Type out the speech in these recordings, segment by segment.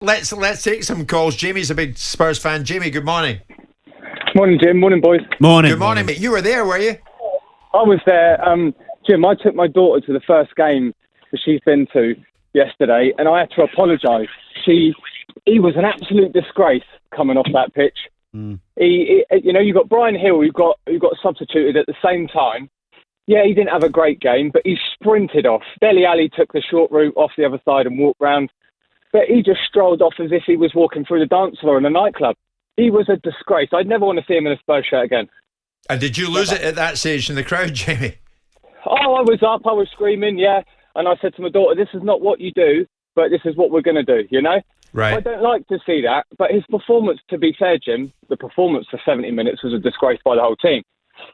Let's take some calls. Jamie's a big Spurs fan. Jamie, good morning. Morning, Jim. Morning, boys. Morning. Good morning, mate. You were there, were you? I was there. Jim, I took my daughter to the first game that she's been to yesterday, and I had to apologise. He was an absolute disgrace coming off that pitch. You got Brian Hill, who got substituted at the same time. Yeah, he didn't have a great game, but he sprinted off. Dele Alli took the short route off the other side and walked round, but he just strolled off as if he was walking through the dance floor in a nightclub. He was a disgrace. I'd never want to see him in a Spurs shirt again. And did you lose it at that stage in the crowd, Jamie? Oh, I was up, I was screaming, yeah. And I said to my daughter, this is not what you do, but this is what we're going to do, you know? Right. I don't like to see that, but his performance, to be fair, Jim, the performance for 70 minutes was a disgrace by the whole team.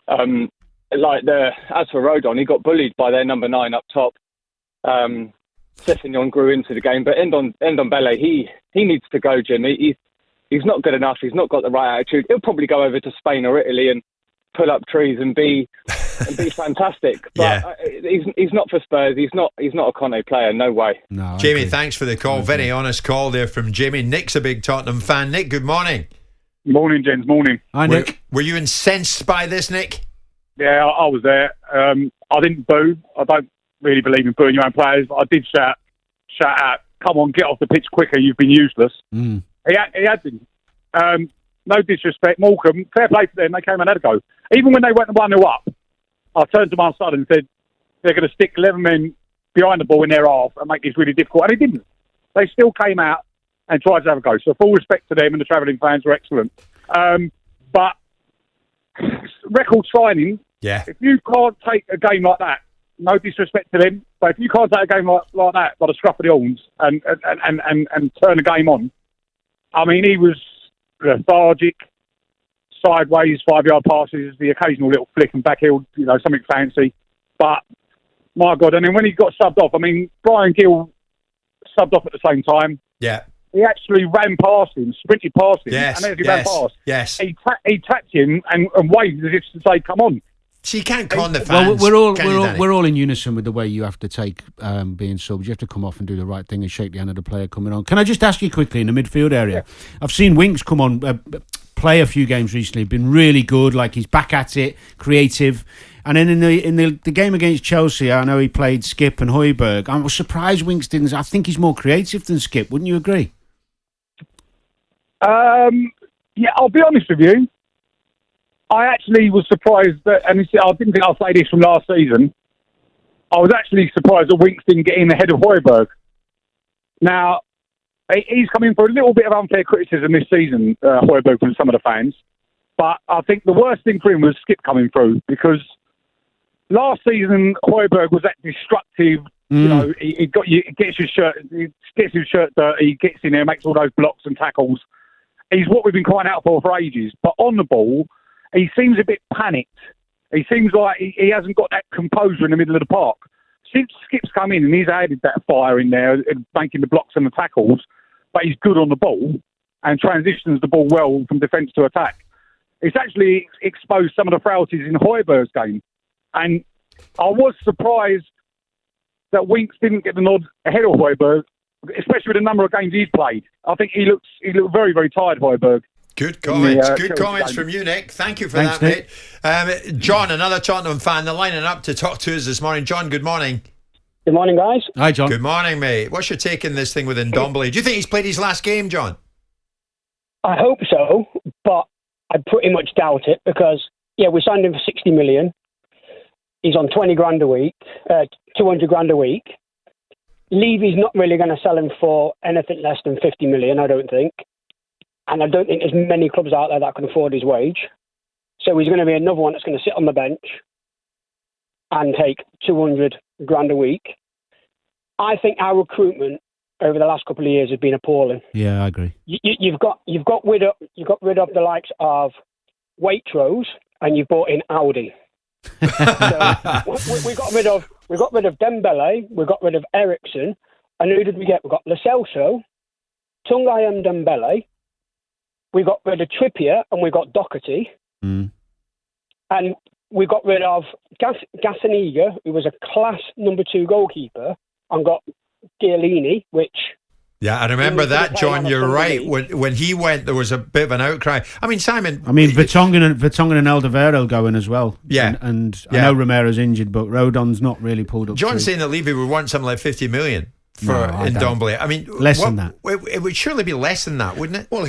As for Rodon, he got bullied by their number 9 up top. Sessegnon grew into the game, but Ndombele, he needs to go, Jim. He's not good enough. He's not got the right attitude. He'll probably go over to Spain or Italy and pull up trees and be fantastic. But he's not for Spurs. He's not a Conte player. No way. No, Jamie, thanks for the call. Very honest call there from Jamie. Nick's a big Tottenham fan. Nick, good morning. Morning, gents. Morning. Hi, Nick. Were you incensed by this, Nick? Yeah, I was there. I didn't boo. I don't really believe in booing your own players, but I did shout out, "Come on, get off the pitch quicker. You've been useless." He had been. No disrespect, Morecambe. Fair play to them. They came and had a go. Even when they went 1-0 up, I turned to my side and said, "They're going to stick 11 men behind the ball in their half and make this really difficult." And they didn't. They still came out and tried to have a go. So full respect to them, and the travelling fans were excellent. But record signing. Yeah. If you can't take a game like that, no disrespect to them, but if you can't take a game like that by the scruff of the horns and turn the game on, I mean, he was lethargic, sideways, 5-yard passes, the occasional little flick and backheel, something fancy. But, my God, and then when he got subbed off, I mean, Brian Gill subbed off at the same time. Yeah. He actually ran past him, sprinted past him, Yes, and as he ran past, yes. he tapped him and waved as if to say, "Come on." So you can't con the fans. Well, Danny? we're all in unison with the way you have to take being subbed. You have to come off and do the right thing and shake the hand of the player coming on. Can I just ask you quickly in the midfield area? Yeah. I've seen Winks come on, play a few games recently. Been really good. Like he's back at it, creative. And then in the game against Chelsea, I know he played Skip and Højbjerg. I was surprised Winks didn't. I think he's more creative than Skip. Wouldn't you agree? Yeah, I'll be honest with you. I actually was surprised that, and I didn't think I'd say this from last season, I was actually surprised that Winks didn't get in ahead of Højbjerg. Now, he's come in for a little bit of unfair criticism this season, Højbjerg, from some of the fans. But I think the worst thing for him was Skip coming through, because last season, Højbjerg was that destructive. He gets his shirt dirty, he gets in there, makes all those blocks and tackles. He's what we've been crying out for ages. But on the ball, he seems a bit panicked. He seems like he hasn't got that composure in the middle of the park. Since Skip's come in and he's added that fire in there, making the blocks and the tackles, but he's good on the ball and transitions the ball well from defence to attack. It's actually exposed some of the frailties in Højbjerg's game. And I was surprised that Winks didn't get the nod ahead of Højbjerg, especially with the number of games he's played. I think he looked very, very tired, Højbjerg. Good comments. Good comments from you, Nick. Thank you for that, mate. John, another Tottenham fan, they're lining up to talk to us this morning. John, good morning. Good morning, guys. Hi, John. Good morning, mate. What's your take on this thing with Ndombele? Do you think he's played his last game, John? I hope so, but I pretty much doubt it because, we signed him for 60 million. He's on 20 grand a week, 200 grand a week. Levy's not really going to sell him for anything less than 50 million, I don't think. And I don't think there's many clubs out there that can afford his wage. So he's going to be another one that's going to sit on the bench and take 200 grand a week. I think our recruitment over the last couple of years has been appalling. Yeah, I agree. You've got rid of the likes of Waitrose and you've bought in Audi. So we got rid of Ndombele, we got rid of Ericsson, and who did we get? We got Lo Celso, Tanguay and Ndombele. We got rid of Trippier and we got Doherty. And we got rid of Gazzaniga, who was a class number 2 goalkeeper, and got Chiellini, which Yeah, I remember that, John. on a You're Sunday right. When he went, there was a bit of an outcry. I mean, Simon. I mean, Vertonghen and Alderweireld going as well. Yeah. And Yeah. I know Romero's injured, but Rodon's not really pulled up. John's through. saying that Levy would want something like 50 million for No, I don't. Ndombele. I mean, Less than that. It would surely be less than that, wouldn't it? Well,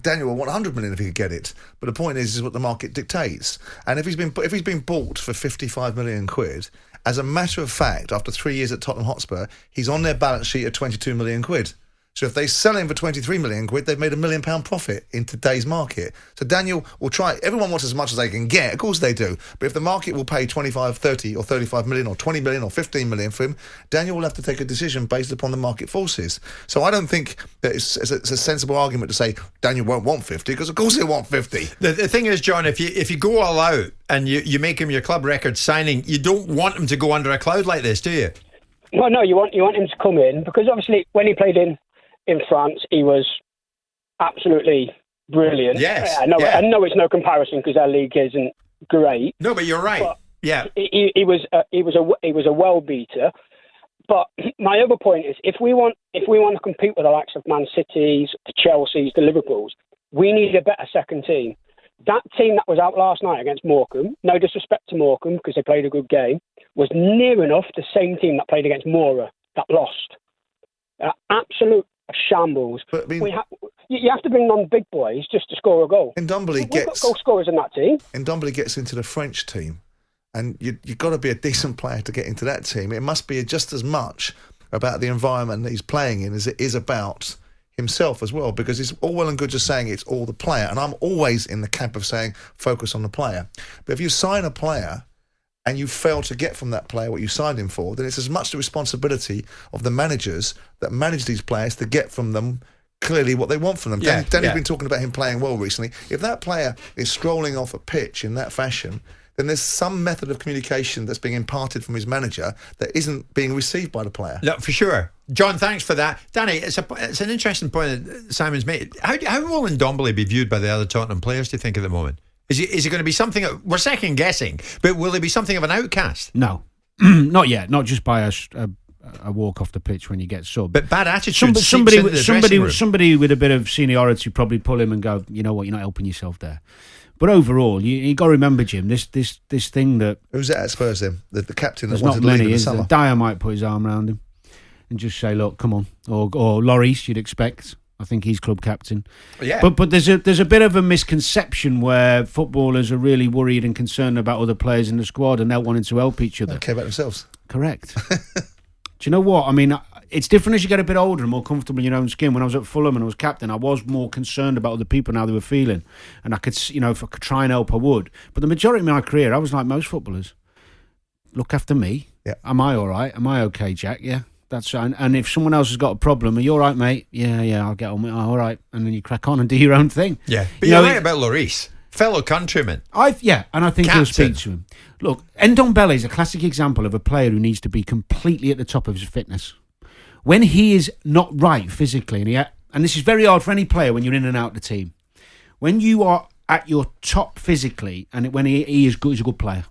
Daniel will want 100 million if he could get it. But the point is what the market dictates. And if he's been bought for 55 million quid, as a matter of fact, after 3 years at Tottenham Hotspur, he's on their balance sheet at 22 million quid. So if they sell him for 23 million quid, they've made £1 million profit in today's market. So Daniel will try. Everyone wants as much as they can get. Of course they do. But if the market will pay 25, 30 or 35 million or 20 million or 15 million for him, Daniel will have to take a decision based upon the market forces. So I don't think that it's a sensible argument to say Daniel won't want 50, because of course he'll want 50. The thing is, John, if you go all out and you make him your club record signing, you don't want him to go under a cloud like this, do you? Well, no, you want him to come in, because obviously when he played in France, he was absolutely brilliant. Yes. I know it's no comparison because our league isn't great. No, but you're right. Yeah. He was a well beater. But my other point is, if we want to compete with the likes of Man City's, the Chelsea's, the Liverpool's, we need a better second team. That team that was out last night against Morecambe, no disrespect to Morecambe because they played a good game, was near enough the same team that played against Mora that lost. Absolute shambles. But, I mean, you have to bring on big boys just to score a goal. Ndombele We've got goal scorers in that team. Ndombele gets into the French team, and you've got to be a decent player to get into that team. It must be just as much about the environment that he's playing in as it is about himself as well, because it's all well and good just saying it's all the player, and I'm always in the camp of saying focus on the player. But if you sign a player and you fail to get from that player what you signed him for, then it's as much the responsibility of the managers that manage these players to get from them clearly what they want from them. Danny's been talking about him playing well recently. If that player is strolling off a pitch in that fashion, then there's some method of communication that's being imparted from his manager that isn't being received by the player. No, for sure. John, thanks for that. Danny, it's an interesting point that Simon's made. How will Ndombele be viewed by the other Tottenham players, do you think, at the moment? Is he going to be something... We're second guessing, but will he be something of an outcast? No, not yet. Not just by a walk off the pitch when you get subbed. But bad attitude. Somebody with a bit of seniority probably pull him and go, you know what, you're not helping yourself there. But overall, you got to remember, Jim, this thing that... Who's that at Spurs then? The captain that there's wanted not to leave many, in the is summer? there? Dyer might put his arm around him and just say, look, come on. Or Lloris, you'd expect. I think he's club captain. Yeah. But there's a bit of a misconception where footballers are really worried and concerned about other players in the squad and they're wanting to help each other. They care about themselves. Correct. Do you know what? I mean, it's different as you get a bit older and more comfortable in your own skin. When I was at Fulham and I was captain, I was more concerned about other people and how they were feeling. And I could, if I could try and help, I would. But the majority of my career, I was like most footballers. Look after me. Yeah. Am I all right? Am I okay, Jack? Yeah. That's right. And if someone else has got a problem, are you all right, mate? Yeah, I'll get on with it. Oh, all right. And then you crack on and do your own thing. Yeah. But you're right about Lloris. Fellow countryman. And I think he'll speak to him. Look, Ndombele is a classic example of a player who needs to be completely at the top of his fitness. When he is not right physically, and this is very hard for any player when you're in and out of the team, when you are at your top physically, and when he is good, he's a good player.